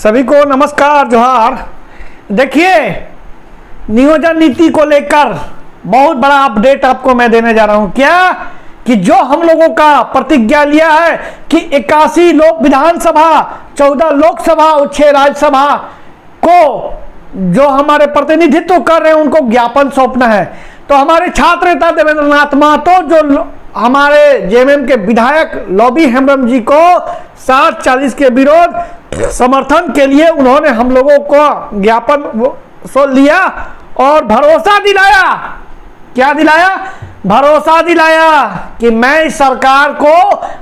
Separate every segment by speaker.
Speaker 1: सभी को नमस्कार जोहार। देखिए, नियोजन नीति को लेकर बहुत बड़ा अपडेट आपको मैं देने जा रहा हूं। क्या कि जो हम लोगों का प्रतिज्ञा लिया है कि 81 लोक विधानसभा, 14 लोकसभा और 6 राज्यसभा को जो हमारे प्रतिनिधित्व कर रहे हैं उनको ज्ञापन सौंपना है। तो हमारे छात्र नेता देवेंद्र नाथ महतो जो हमारे जेएमएम के विधायक लॉबी हेम्ब्रम जी को 60-40 के विरोध समर्थन के लिए उन्होंने हम लोगों को ज्ञापन लिया और भरोसा दिलाया। क्या दिलाया? भरोसा दिलाया कि मैं इस सरकार को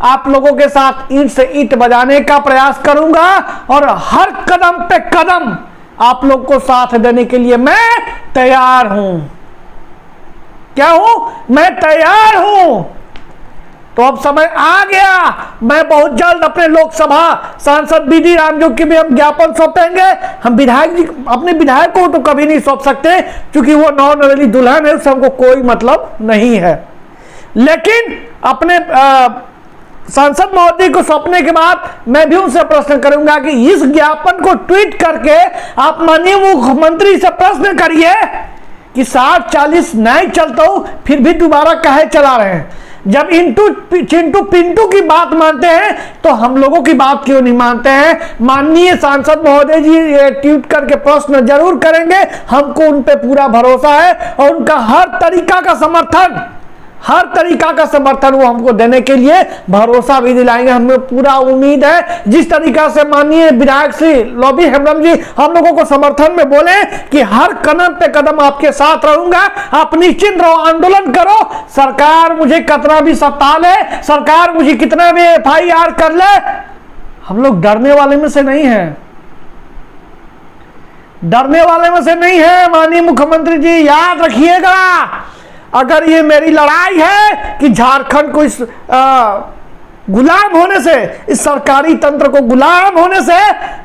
Speaker 1: आप लोगों के साथ ईंट से ईंट बजाने का प्रयास करूंगा और हर कदम पे कदम आप लोग को साथ देने के लिए मैं तैयार हूं। क्या हूं? मैं तैयार हूं। तो अब समय आ गया। मैं बहुत जल्द अपने लोकसभा सांसद बीडी रामजू की भी हम ज्ञापन सौंपेंगे। हम विधायक जी अपने विधायक को तो कभी नहीं सौंप सकते क्योंकि वो नौ नवेली दुल्हन है, उससे हमको कोई मतलब नहीं है। लेकिन अपने सांसद महोदय को सौंपने के बाद मैं भी उनसे प्रश्न करूंगा कि इस ज्ञापन को ट्वीट करके आप माननीय मुख्यमंत्री से प्रश्न करिए कि 60-40 नहीं चलता हूं फिर भी दोबारा काहे चला रहे हैं। जब चिंटू पिंटू की बात मानते हैं तो हम लोगों की बात क्यों नहीं मानते हैं? माननीय सांसद महोदय जी ट्वीट करके प्रश्न जरूर करेंगे। हमको उन पे पूरा भरोसा है और उनका हर तरीका का समर्थन वो हमको देने के लिए भरोसा भी दिलाएंगे। हमें पूरा उम्मीद है जिस तरीका से माननीय विधायक श्री लॉबी हेम्ब्रम जी हम लोगों को समर्थन में बोले कि हर कदम पे कदम आपके साथ रहूंगा, आप निश्चिंत रहो, आंदोलन करो, सरकार मुझे कितना भी सता ले, सरकार मुझे कितना भी FIR कर ले, हम लोग डरने वाले में से नहीं है, डरने वाले में से नहीं है। माननीय मुख्यमंत्री जी याद रखिएगा, अगर ये मेरी लड़ाई है कि झारखंड को इस गुलाम होने से, इस सरकारी तंत्र को गुलाम होने से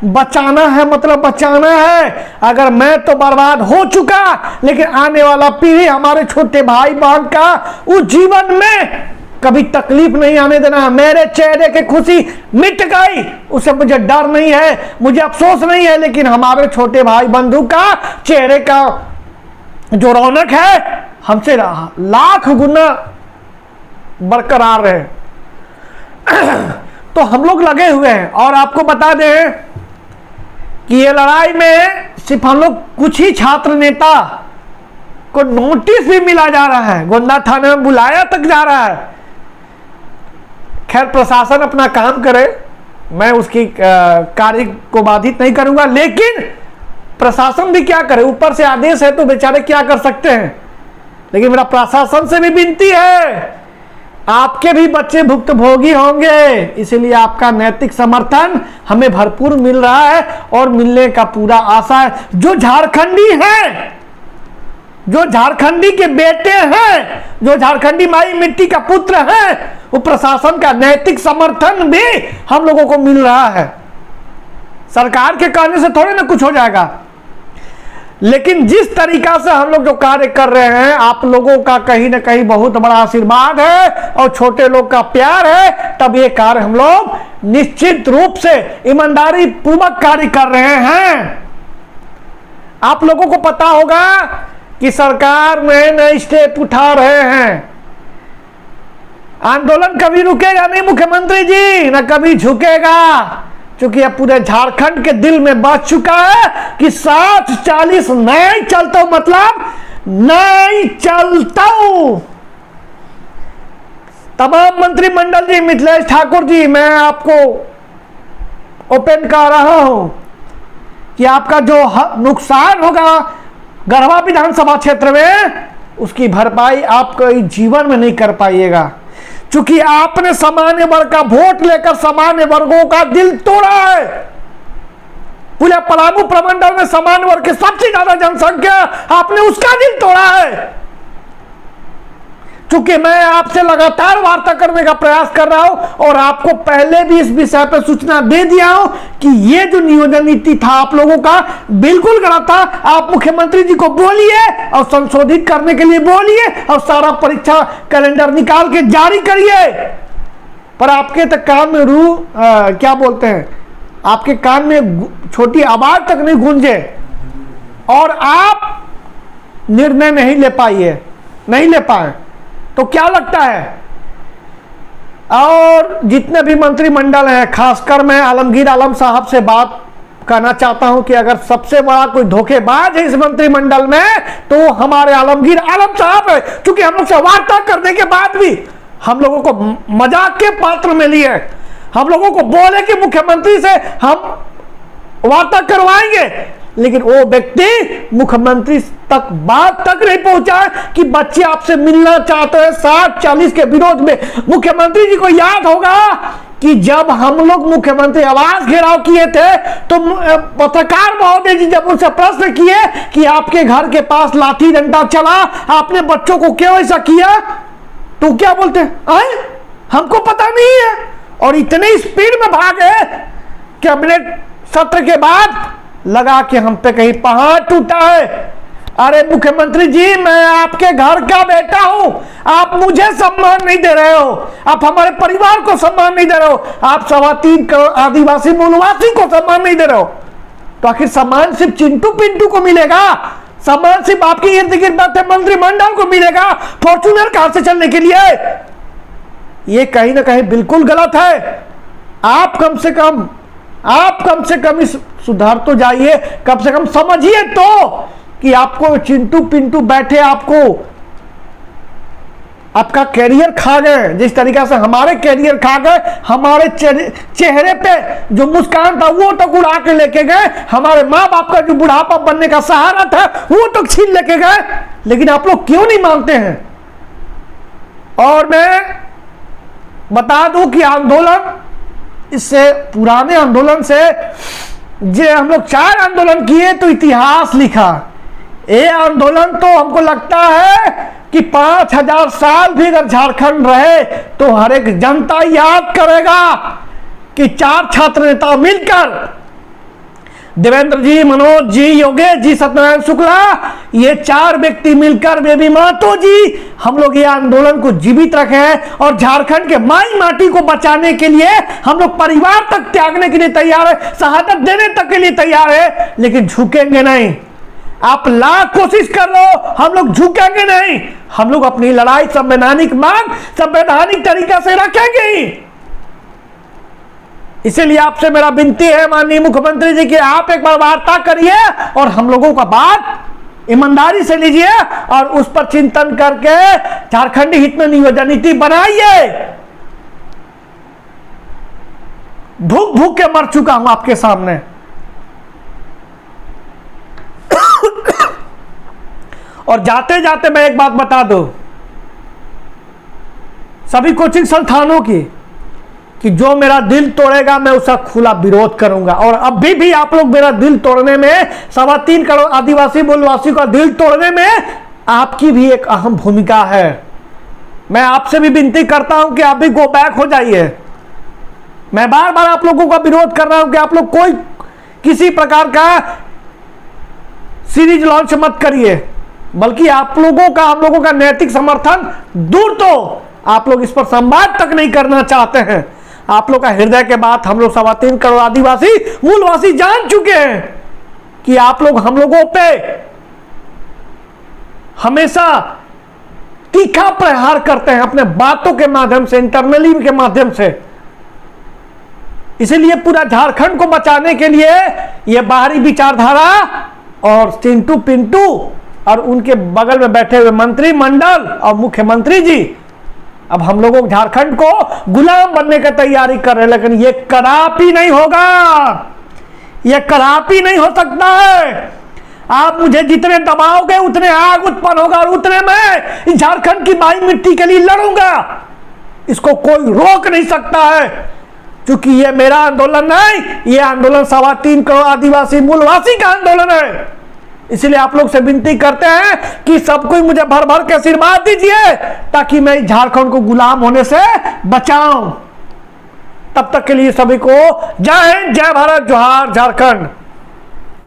Speaker 1: बचाना है, मतलब बचाना है। अगर मैं तो बर्बाद हो चुका, लेकिन आने वाला पीढ़ी, हमारे छोटे भाई बहन का उस जीवन में कभी तकलीफ नहीं आने देना। मेरे चेहरे की खुशी मिट गई, उसे मुझे डर नहीं है, मुझे अफसोस नहीं है, लेकिन हमारे छोटे भाई बंधु का चेहरे का जो रौनक है हमसे लाख गुना बरकरार है। तो हम लोग लगे हुए हैं और आपको बता दें कि ये लड़ाई में सिर्फ हम लोग कुछ ही छात्र नेता को नोटिस भी मिला जा रहा है, गोंदा थाने में बुलाया तक जा रहा है। खैर, प्रशासन अपना काम करे, मैं उसकी कार्य को बाधित नहीं करूंगा, लेकिन प्रशासन भी क्या करे, ऊपर से आदेश है तो बेचारे क्या कर सकते हैं। लेकिन मेरा प्रशासन से भी विनती है, आपके भी बच्चे भुक्तभोगी होंगे, इसलिए आपका नैतिक समर्थन हमें भरपूर मिल रहा है और मिलने का पूरा आशा है। जो झारखंडी हैं, जो झारखंडी के बेटे हैं, जो झारखंडी माई मिट्टी का पुत्र है, वो प्रशासन का नैतिक समर्थन भी हम लोगों को मिल रहा है। सरकार के कहने से थोड़े ना कुछ हो जाएगा, लेकिन जिस तरीका से हम लोग जो कार्य कर रहे हैं, आप लोगों का कहीं ना कहीं बहुत बड़ा आशीर्वाद है और छोटे लोग का प्यार है, तब ये कार्य हम लोग निश्चित रूप से ईमानदारी पूर्वक कार्य कर रहे हैं। आप लोगों को पता होगा कि सरकार में नए स्टेप उठा रहे हैं। आंदोलन कभी रुकेगा नहीं मुख्यमंत्री जी, ना कभी झुकेगा, क्योंकि अब पूरे झारखंड के दिल में बस चुका है कि 60-40 नहीं चलता, मतलब नहीं चलता। तमाम मंत्रिमंडल जी, मिथिलेश ठाकुर जी, मैं आपको ओपन कर रहा हूं कि आपका जो नुकसान होगा गढ़वा विधानसभा क्षेत्र में, उसकी भरपाई आप कोई जीवन में नहीं कर पाइएगा, क्योंकि आपने सामान्य वर्ग का वोट लेकर सामान्य वर्गों का दिल तोड़ा है। पूरे पलामू प्रमंडल में सामान्य वर्ग की सबसे ज्यादा जनसंख्या, आपने उसका दिल तोड़ा है। चूंकि मैं आपसे लगातार वार्ता करने का प्रयास कर रहा हूं और आपको पहले भी इस विषय पर सूचना दे दिया हूं कि ये जो नियोजन नीति था आप लोगों का बिल्कुल गलत था। आप मुख्यमंत्री जी को बोलिए और संशोधित करने के लिए बोलिए और सारा परीक्षा कैलेंडर निकाल के जारी करिए, पर आपके तक काम में क्या बोलते हैं, आपके कान में छोटी आवाज तक नहीं गूंजे और आप निर्णय नहीं ले पाए, तो क्या लगता है? और जितने भी मंत्रिमंडल हैं, खासकर मैं आलमगीर आलम साहब से बात कहना चाहता हूं कि अगर सबसे बड़ा कोई धोखेबाज है इस मंत्रिमंडल में तो हमारे आलमगीर आलम साहब है। क्योंकि हम लोग से वार्ता करने के बाद भी हम लोगों को मजाक के पात्र में लिए, हम लोगों को बोले कि मुख्यमंत्री से हम वार्ता करवाएंगे, लेकिन वो व्यक्ति मुख्यमंत्री तक बात तक नहीं पहुंचा कि बच्चे आपसे मिलना चाहते हैं 60-40 के विरोध में। मुख्यमंत्री जी को याद होगा कि जब हम लोग मुख्यमंत्री आवास घेराव किए थे तो पत्रकार महोदय जी जब उनसे प्रश्न किए कि आपके घर के पास लाठी डंडा चला, आपने बच्चों को क्यों ऐसा किया, तो क्या बोलते हैं, हमको पता नहीं है। और इतने स्पीड में भागे कैबिनेट सत्र के बाद लगा कि हम पे कहीं पहाड़ टूटा है। अरे मुख्यमंत्री जी, मैं आपके घर का बेटा हूं, आप मुझे सम्मान नहीं दे रहे हो, आप हमारे परिवार को सम्मान नहीं दे रहे हो, आप 3.25 करोड़ आदिवासी मूलवासी को सम्मान नहीं दे रहे हो, तो आखिर सम्मान सिर्फ चिंटू पिंटू को मिलेगा? सम्मान सिर्फ आपके इर्द गिर्द बैठे मंत्रिमंडल को मिलेगा फॉर्च्यूनर कार से चलने के लिए? ये कहीं ना कहीं बिल्कुल गलत है। आप कम से कम इस सुधार तो जाइए, कम से कम समझिए तो कि आपको चिंटू पिंटू बैठे आपको आपका कैरियर खा गए, जिस तरीका से हमारे कैरियर खा गए, हमारे चेहरे पे जो मुस्कान था वो तक उड़ा के लेके गए, हमारे माँ बाप का जो बुढ़ापा बनने का सहारा था वो तक छीन लेके गए, लेकिन आप लोग क्यों नहीं मानते हैं? और मैं बता दूं कि आंदोलन, इससे पुराने आंदोलन से जो हम लोग 4 आंदोलन किए तो इतिहास लिखा, ये आंदोलन तो हमको लगता है कि 5000 साल भी अगर झारखंड रहे तो हर एक जनता याद करेगा कि 4 छात्र नेता मिलकर, देवेंद्र जी, मनोज जी, योगेश जी, सत्यनारायण शुक्ला, ये 4 व्यक्ति मिलकर, बेबी महतो जी, हम लोग ये आंदोलन को जीवित रखे हैं और झारखंड के माई माटी को बचाने के लिए हम लोग परिवार तक त्यागने के लिए तैयार है, शहादत देने तक के लिए तैयार है, लेकिन झुकेंगे नहीं। आप लाख कोशिश कर लो, हम लोग झुकेंगे नहीं। हम लोग अपनी लड़ाई संवैधानिक मांग संवैधानिक तरीका से रखेंगे ही। इसीलिए आपसे मेरा विनती है माननीय मुख्यमंत्री जी कि आप एक बार वार्ता करिए और हम लोगों का बात ईमानदारी से लीजिए और उस पर चिंतन करके झारखंडी हित में नियोजन नीति बनाइए। भूख भूख के मर चुका हूं आपके सामने। और जाते जाते मैं एक बात बता दूं सभी कोचिंग संस्थानों की कि जो मेरा दिल तोड़ेगा मैं उसका खुला विरोध करूंगा। और अभी भी आप लोग मेरा दिल तोड़ने में, 3.25 करोड़ आदिवासी मूलवासी का दिल तोड़ने में आपकी भी एक अहम भूमिका है। मैं आपसे भी विनती करता हूं कि आप भी गो बैक हो जाइए। मैं बार बार आप लोगों का विरोध कर रहा हूं कि आप लोग कोई किसी प्रकार का सीरीज लॉन्च मत करिए, बल्कि आप लोगों का, हम लोगों का नैतिक समर्थन दूर, तो आप लोग इस पर संवाद तक नहीं करना चाहते हैं। आप लोग का हृदय के बात हम लोग 3.25 करोड़ आदिवासी मूलवासी जान चुके हैं कि आप लोग हम लोगों पे हमेशा तीखा प्रहार करते हैं अपने बातों के माध्यम से, इंटरनली के माध्यम से। इसीलिए पूरा झारखंड को बचाने के लिए यह बाहरी विचारधारा और चिंटू पिंटू और उनके बगल में बैठे हुए मंत्रिमंडल और मुख्यमंत्री जी अब हम लोगों झारखंड को गुलाम बनने की तैयारी कर रहे हैं। लेकिन ये कदापि नहीं होगा, ये कदापि नहीं हो सकता है। आप मुझे जितने दबाओगे उतने आग उत्पन्न होगा और उतने मैं झारखंड की माई मिट्टी के लिए लड़ूंगा। इसको कोई रोक नहीं सकता है, क्योंकि ये मेरा आंदोलन नहीं, ये आंदोलन 3.25 करोड़ आदिवासी मूलवासी का आंदोलन है। इसलिए आप लोग से विनती करते हैं कि सब कोई मुझे भर भर के आशीर्वाद दीजिए ताकि मैं झारखंड को गुलाम होने से बचाऊं। तब तक के लिए सभी को जय हिंद, जय भारत, जोहार झारखंड।